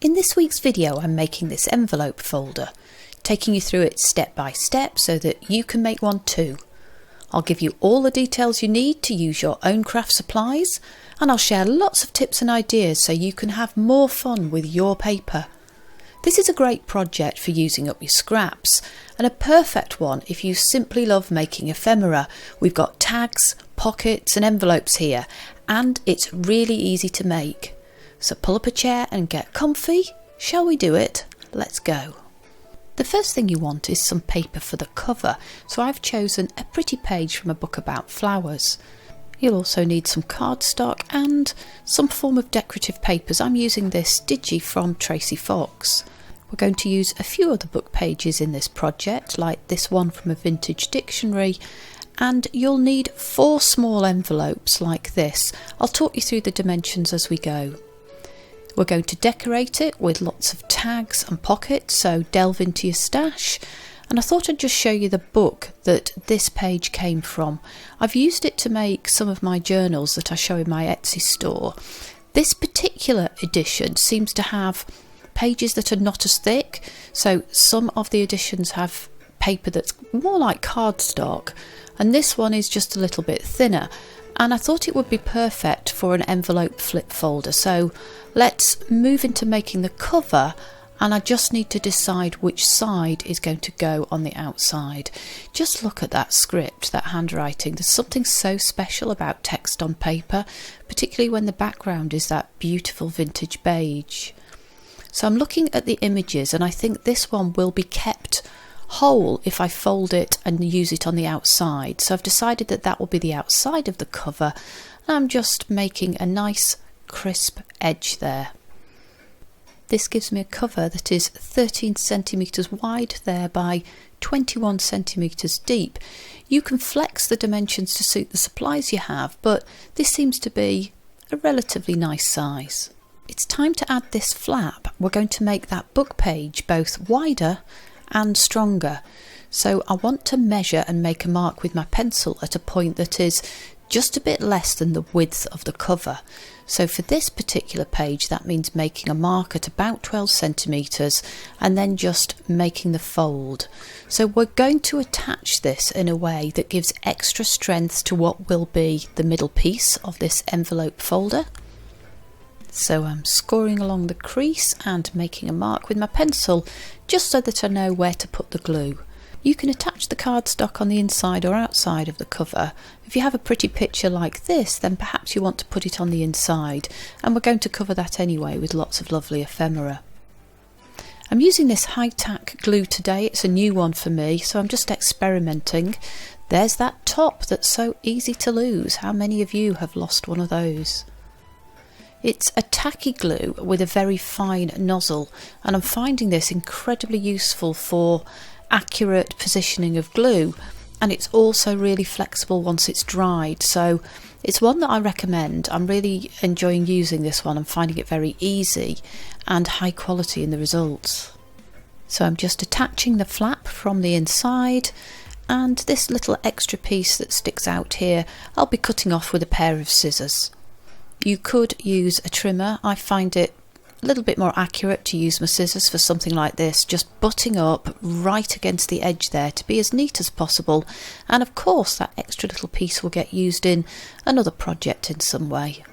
In this week's video I'm making this envelope folder, taking you through it step by step so that you can make one too. I'll give you all the details you need to use your own craft supplies, and I'll share lots of tips and ideas so you can have more fun with your paper. This is a great project for using up your scraps, and a perfect one if you simply love making ephemera. We've got tags, pockets and envelopes here, and it's really easy to make. So pull up a chair and get comfy. Shall we do it? Let's go. The first thing you want is some paper for the cover, so I've chosen a pretty page from a book about flowers. You'll also need some cardstock and some form of decorative papers. I'm using this Digi from Tracie. We're going to use a few other book pages in this project, like this one from a vintage dictionary, and you'll need 4 small envelopes like this. I'll talk you through the dimensions as we go. We're going to decorate it with lots of tags and pockets, so delve into your stash. And I thought I'd just show you the book that this page came from. I've used it to make some of my journals that I show in my Etsy store. This particular edition seems to have pages that are not as thick, so some of the editions have paper that's more like cardstock, and this one is just a little bit thinner. And I thought it would be perfect for an envelope flip folder. So let's move into making the cover, and I just need to decide which side is going to go on the outside. Just look at that script, that handwriting. There's something so special about text on paper, particularly when the background is that beautiful vintage beige. So I'm looking at the images, and I think this one will be kept whole if I fold it and use it on the outside. So I've decided that that will be the outside of the cover, and I'm just making a nice crisp edge there. This gives me a cover that is 13 centimetres wide there by 21 centimetres deep. You can flex the dimensions to suit the supplies you have, but this seems to be a relatively nice size. It's time to add this flap. We're going to make that book page both wider and stronger. So I want to measure and make a mark with my pencil at a point that is just a bit less than the width of the cover. So for this particular page that means making a mark at about 12 centimetres and then just making the fold. So we're going to attach this in a way that gives extra strength to what will be the middle piece of this envelope folder. So I'm scoring along the crease and making a mark with my pencil just so that I know where to put the glue. You can attach the cardstock on the inside or outside of the cover. If you have a pretty picture like this, then perhaps you want to put it on the inside, and we're going to cover that anyway with lots of lovely ephemera. I'm using this high-tack glue today. It's a new one for me, so I'm just experimenting. There's that top that's so easy to lose. How many of you have lost one of those? It's a tacky glue with a very fine nozzle, and I'm finding this incredibly useful for accurate positioning of glue, and it's also really flexible once it's dried, so it's one that I recommend. I'm really enjoying using this one. I'm finding it very easy and high quality in the results. So I'm just attaching the flap from the inside, and this little extra piece that sticks out here I'll be cutting off with a pair of scissors. You could use a trimmer. I find it a little bit more accurate to use my scissors for something like this, just butting up right against the edge there to be as neat as possible, and of course that extra little piece will get used in another project in some way.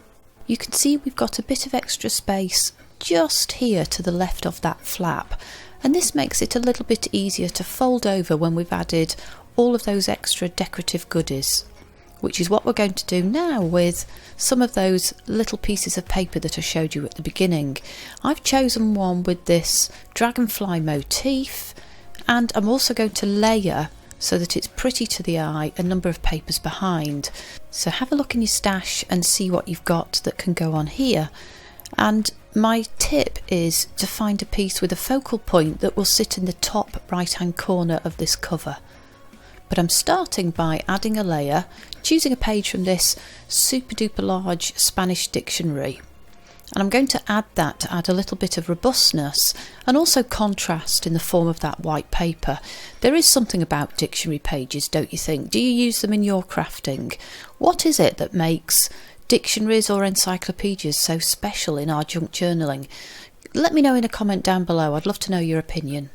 You can see we've got a bit of extra space just here to the left of that flap, and this makes it a little bit easier to fold over when we've added all of those extra decorative goodies, which is what we're going to do now with some of those little pieces of paper that I showed you at the beginning. I've chosen one with this dragonfly motif, and I'm also going to layer so that it's pretty to the eye a number of papers behind. So have a look in your stash and see what you've got that can go on here. And my tip is to find a piece with a focal point that will sit in the top right hand corner of this cover. But I'm starting by adding a layer, choosing a page from this super duper large Spanish dictionary. And I'm going to add that to add a little bit of robustness and also contrast in the form of that white paper. There is something about dictionary pages, don't you think? Do you use them in your crafting? What is it that makes dictionaries or encyclopedias so special in our junk journaling? let me know in a comment down below. I'd love to know your opinion.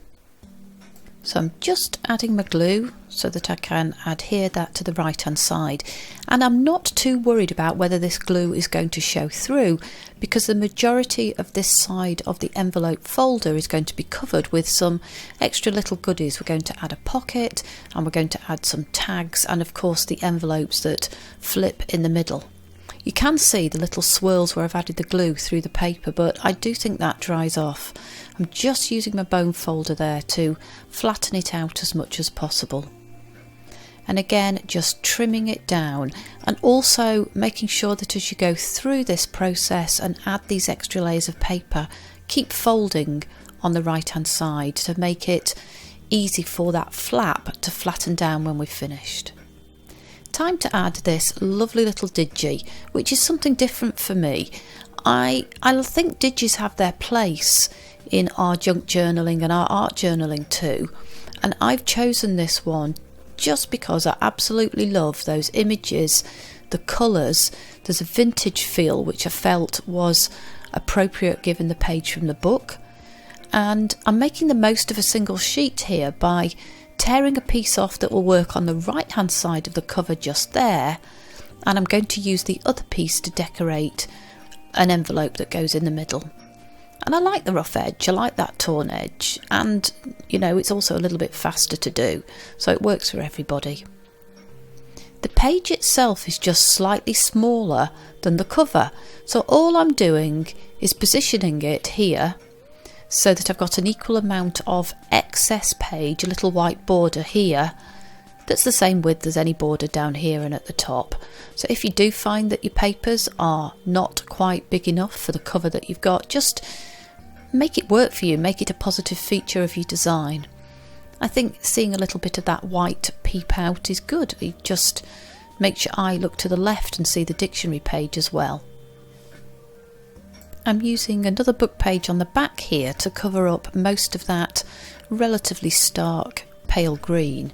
So I'm just adding my glue so that I can adhere that to the right hand side, and I'm not too worried about whether this glue is going to show through, because the majority of this side of the envelope folder is going to be covered with some extra little goodies. We're going to add a pocket, and we're going to add some tags, and of course the envelopes that flip in the middle. You can see the little swirls where I've added the glue through the paper, but I do think that dries off. I'm just using my bone folder there to flatten it out as much as possible. And again, just trimming it down, and also making sure that as you go through this process and add these extra layers of paper, keep folding on the right hand side to make it easy for that flap to flatten down when we've finished. Time to add this lovely little digi, which is something different for me. I think digis have their place in our junk journaling and our art journaling too, and I've chosen this one just because I absolutely love those images, the colours. There's a vintage feel which I felt was appropriate given the page from the book, and I'm making the most of a single sheet here by tearing a piece off that will work on the right hand side of the cover just there, and I'm going to use the other piece to decorate an envelope that goes in the middle. And I like the rough edge, I like that torn edge, and you know, it's also a little bit faster to do, so it works for everybody. The page itself is just slightly smaller than the cover, so all I'm doing is positioning it here so that I've got an equal amount of excess page, a little white border here that's the same width as any border down here and at the top. So if you do find that your papers are not quite big enough for the cover that you've got, just make it work for you, make it a positive feature of your design. I think seeing a little bit of that white peep out is good. It just makes your eye look to the left and see the dictionary page as well. I'm using another book page on the back here to cover up most of that relatively stark pale green.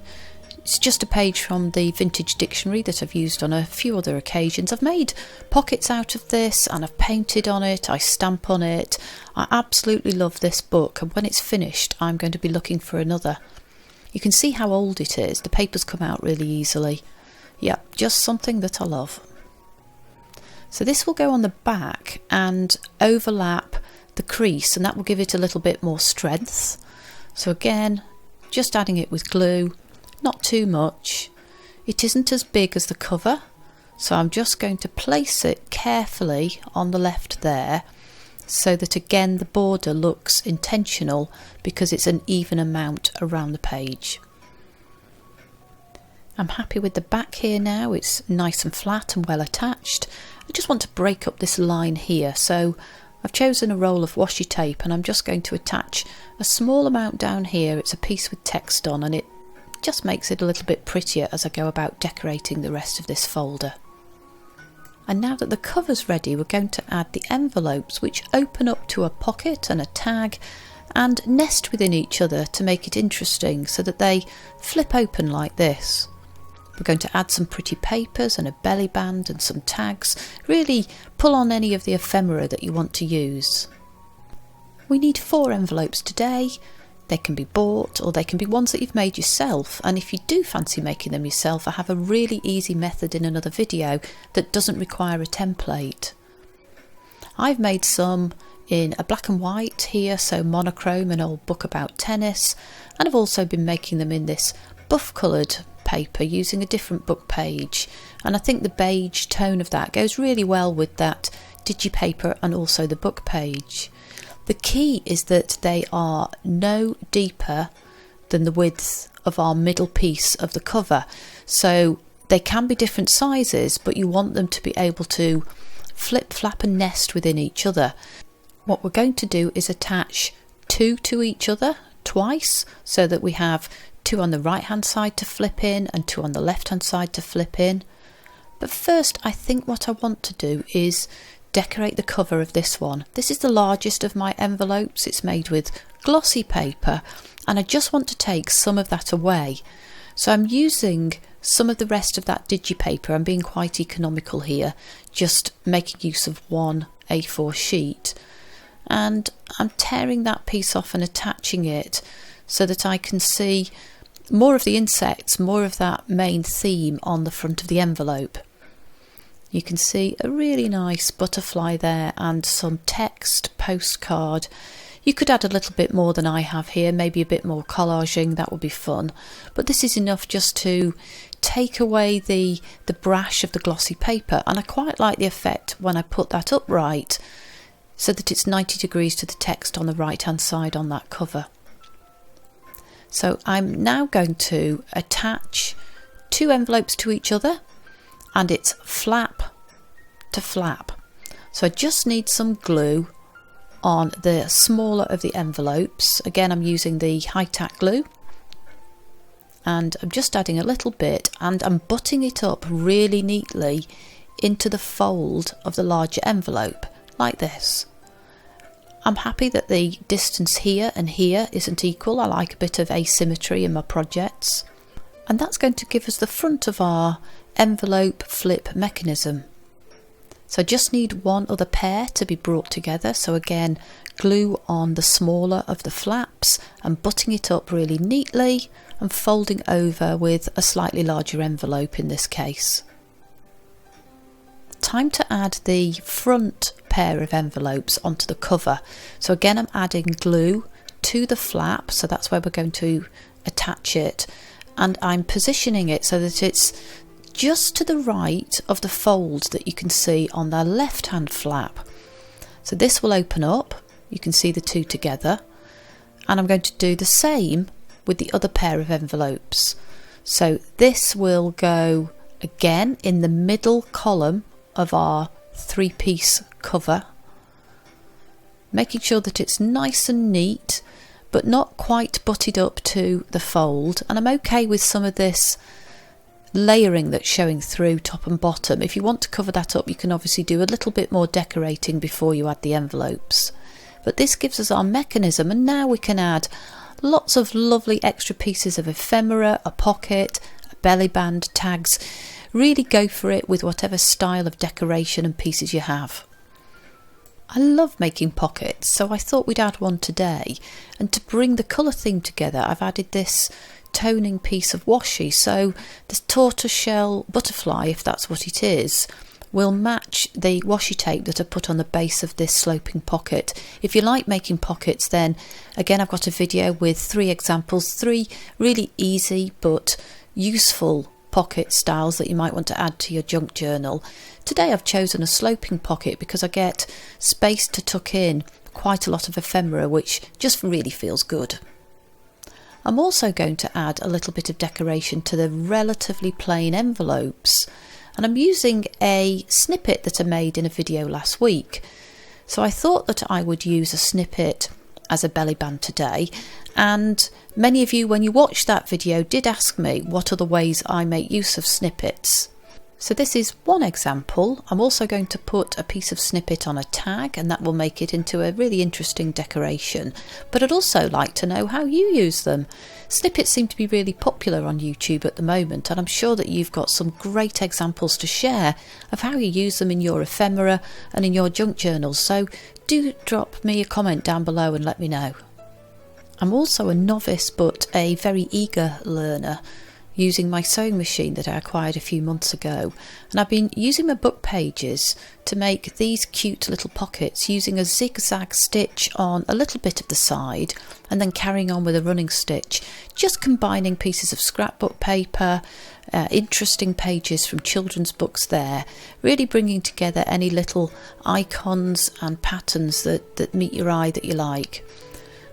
It's just a page from the vintage dictionary that I've used on a few other occasions. I've made pockets out of this and I've painted on it, I stamp on it. I absolutely love this book, and when it's finished I'm going to be looking for another. You can see how old it is, the papers come out really easily. Yep, just something that I love. So this will go on the back and overlap the crease, and that will give it a little bit more strength. So again, just adding it with glue, not too much. It isn't as big as the cover, so I'm just going to place it carefully on the left there so that again the border looks intentional because it's an even amount around the page. I'm happy with the back here now, it's nice and flat and well attached. I just want to break up this line here, so I've chosen a roll of washi tape and I'm just going to attach a small amount down here. It's a piece with text on, and it just makes it a little bit prettier as I go about decorating the rest of this folder. And now that the cover's ready, we're going to add the envelopes, which open up to a pocket and a tag and nest within each other to make it interesting so that they flip open like this. We're going to add some pretty papers and a belly band and some tags. Really pull on any of the ephemera that you want to use. We need 4 envelopes today. They can be bought or they can be ones that you've made yourself, and if you do fancy making them yourself, I have a really easy method in another video that doesn't require a template. I've made some in a black and white here, so monochrome, an old book about tennis, and I've also been making them in this buff coloured paper using a different book page, and I think the beige tone of that goes really well with that digi paper and also the book page. The key is that they are no deeper than the width of our middle piece of the cover, so they can be different sizes, but you want them to be able to flip, flap and nest within each other. What we're going to do is attach 2 to each other twice, so that we have 2 on the right hand side to flip in and 2 on the left hand side to flip in. But first, I think what I want to do is decorate the cover of this one. This is the largest of my envelopes. It's made with glossy paper, and I just want to take some of that away. So I'm using some of the rest of that digi paper. I'm being quite economical here, just making use of one A4 sheet. and I'm tearing that piece off and attaching it so that I can see more of the insects, more of that main theme on the front of the envelope. You can see a really nice butterfly there and some text postcard. You could add a little bit more than I have here, maybe a bit more collaging, that would be fun. But this is enough just to take away the brash of the glossy paper, and I quite like the effect when I put that upright so that it's 90 degrees to the text on the right hand side on that cover. So I'm now going to attach two envelopes to each other, and it's flap to flap. So I just need some glue on the smaller of the envelopes. Again, I'm using the high-tack glue, and I'm just adding a little bit, and I'm butting it up really neatly into the fold of the larger envelope like this. I'm happy that the distance here and here isn't equal. I like a bit of asymmetry in my projects, and that's going to give us the front of our envelope flip mechanism. So I just need one other pair to be brought together. So again, glue on the smaller of the flaps and butting it up really neatly and folding over with a slightly larger envelope in this case. Time to add the front pair of envelopes onto the cover. So again, I'm adding glue to the flap, so that's where we're going to attach it, and I'm positioning it so that it's just to the right of the fold that you can see on the left hand flap. So this will open up, you can see the two together, and I'm going to do the same with the other pair of envelopes. So this will go again in the middle column of our three-piece cover, making sure that it's nice and neat but not quite butted up to the fold. And I'm okay with some of this layering that's showing through top and bottom. If you want to cover that up, you can obviously do a little bit more decorating before you add the envelopes. But this gives us our mechanism, and now we can add lots of lovely extra pieces of ephemera, a pocket, a belly band, tags. Really go for it with whatever style of decoration and pieces you have. I love making pockets, so I thought we'd add one today, and to bring the colour theme together I've added this toning piece of washi. So this tortoiseshell butterfly, if that's what it is, will match the washi tape that I put on the base of this sloping pocket. If you like making pockets, then again I've got a video with 3 examples, 3 really easy but useful pocket styles that you might want to add to your junk journal. Today I've chosen a sloping pocket because I get space to tuck in quite a lot of ephemera, which just really feels good. I'm also going to add a little bit of decoration to the relatively plain envelopes, and I'm using a snippet that I made in a video last week. So I thought that I would use a snippet as a belly band today, and many of you, when you watched that video, did ask me what other ways I make use of snippets. So this is one example. I'm also going to put a piece of snippet on a tag, and that will make it into a really interesting decoration. But I'd also like to know how you use them. Snippets seem to be really popular on YouTube at the moment, and I'm sure that you've got some great examples to share of how you use them in your ephemera and in your junk journals. So do drop me a comment down below and let me know. I'm also a novice but a very eager learner, using my sewing machine that I acquired a few months ago, and I've been using my book pages to make these cute little pockets using a zigzag stitch on a little bit of the side and then carrying on with a running stitch, just combining pieces of scrapbook paper, interesting pages from children's books there, really bringing together any little icons and patterns that meet your eye that you like.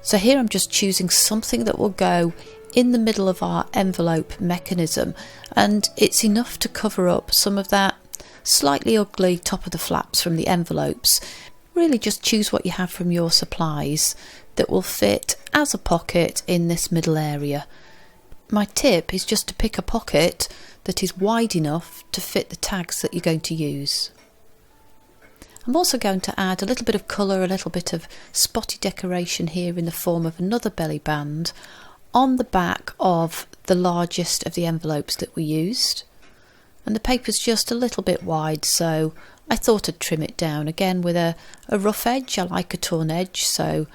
So here I'm just choosing something that will go in the middle of our envelope mechanism, and it's enough to cover up some of that slightly ugly top of the flaps from the envelopes. Really just choose what you have from your supplies that will fit as a pocket in this middle area. My tip is just to pick a pocket that is wide enough to fit the tags that you're going to use. I'm also going to add a little bit of colour, a little bit of spotty decoration here in the form of another belly band on the back of the largest of the envelopes that we used, and the paper's just a little bit wide, so I thought I'd trim it down again with a rough edge. I like a torn edge, so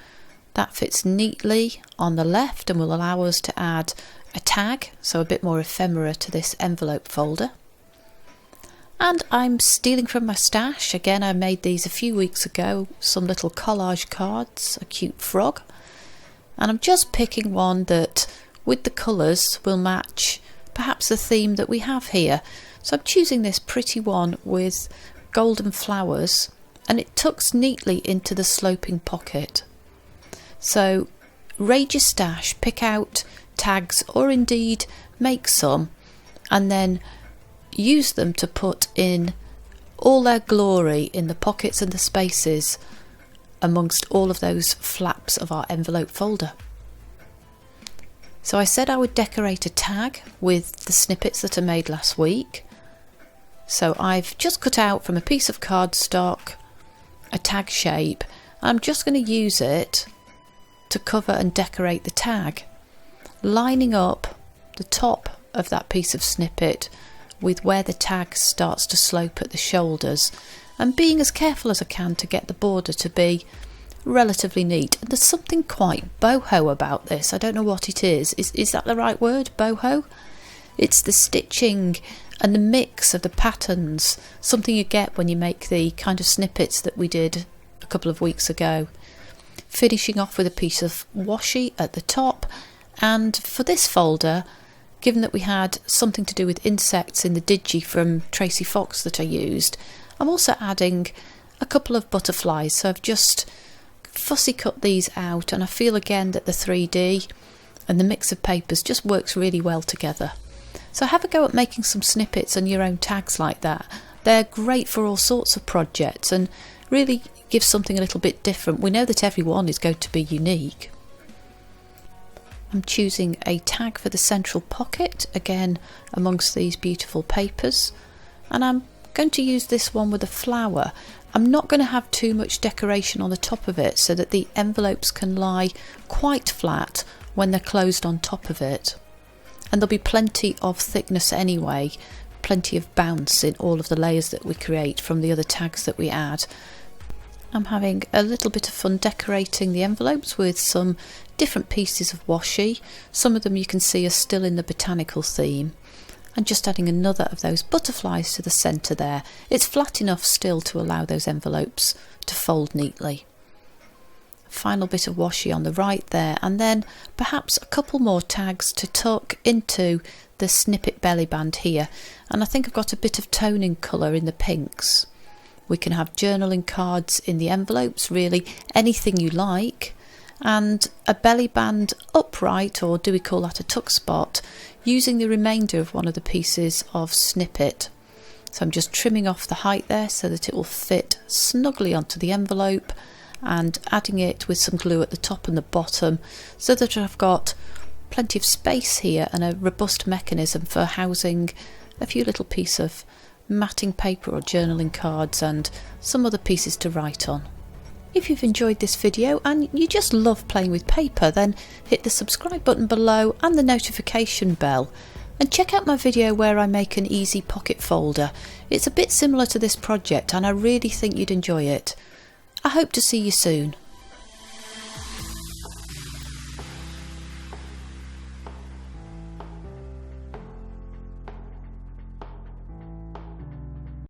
that fits neatly on the left and will allow us to add a tag, so a bit more ephemera to this envelope folder. And I'm stealing from my stash. Again, I made these a few weeks ago, some little collage cards, a cute frog. And I'm just picking one that, with the colours, will match perhaps the theme that we have here. So I'm choosing this pretty one with golden flowers, and it tucks neatly into the sloping pocket. So raid your stash, pick out tags, or indeed make some, and then use them to put in all their glory in the pockets and the spaces amongst all of those flaps of our envelope folder. So I said I would decorate a tag with the snippets that I made last week. So I've just cut out from a piece of cardstock a tag shape. I'm just going to use it to cover and decorate the tag, lining up the top of that piece of snippet with where the tag starts to slope at the shoulders, and being as careful as I can to get the border to be relatively neat. And there's something quite boho about this. I don't know what it is. Is that the right word, boho? It's the stitching and the mix of the patterns, something you get when you make the kind of snippets that we did a couple of weeks ago. Finishing off with a piece of washi at the top, and for this folder, given that we had something to do with insects in the digi from Tracie Fox that I used, I'm also adding a couple of butterflies. So I've just fussy cut these out, and I feel again that the 3D and the mix of papers just works really well together. So have a go at making some snippets and your own tags like that. They're great for all sorts of projects and really give something a little bit different. We know that every one is going to be unique. I'm choosing a tag for the central pocket, again amongst these beautiful papers, and I'm going to use this one with a flower. I'm not going to have too much decoration on the top of it so that the envelopes can lie quite flat when they're closed on top of it. And there'll be plenty of thickness anyway, plenty of bounce in all of the layers that we create from the other tags that we add. I'm having a little bit of fun decorating the envelopes with some different pieces of washi. Some of them you can see are still in the botanical theme. And just adding another of those butterflies to the centre there. It's flat enough still to allow those envelopes to fold neatly. Final bit of washi on the right there, and then perhaps a couple more tags to tuck into the snippet belly band here. And I think I've got a bit of toning colour in the pinks. We can have journaling cards in the envelopes, really anything you like, and a belly band upright, or do we call that a tuck spot, using the remainder of one of the pieces of snippet. So I'm just trimming off the height there so that it will fit snugly onto the envelope, and adding it with some glue at the top and the bottom so that I've got plenty of space here and a robust mechanism for housing a few little pieces of matting paper or journaling cards and some other pieces to write on. If you've enjoyed this video and you just love playing with paper, then hit the subscribe button below and the notification bell, and check out my video where I make an easy pocket folder. It's a bit similar to this project and I really think you'd enjoy it. I hope to see you soon.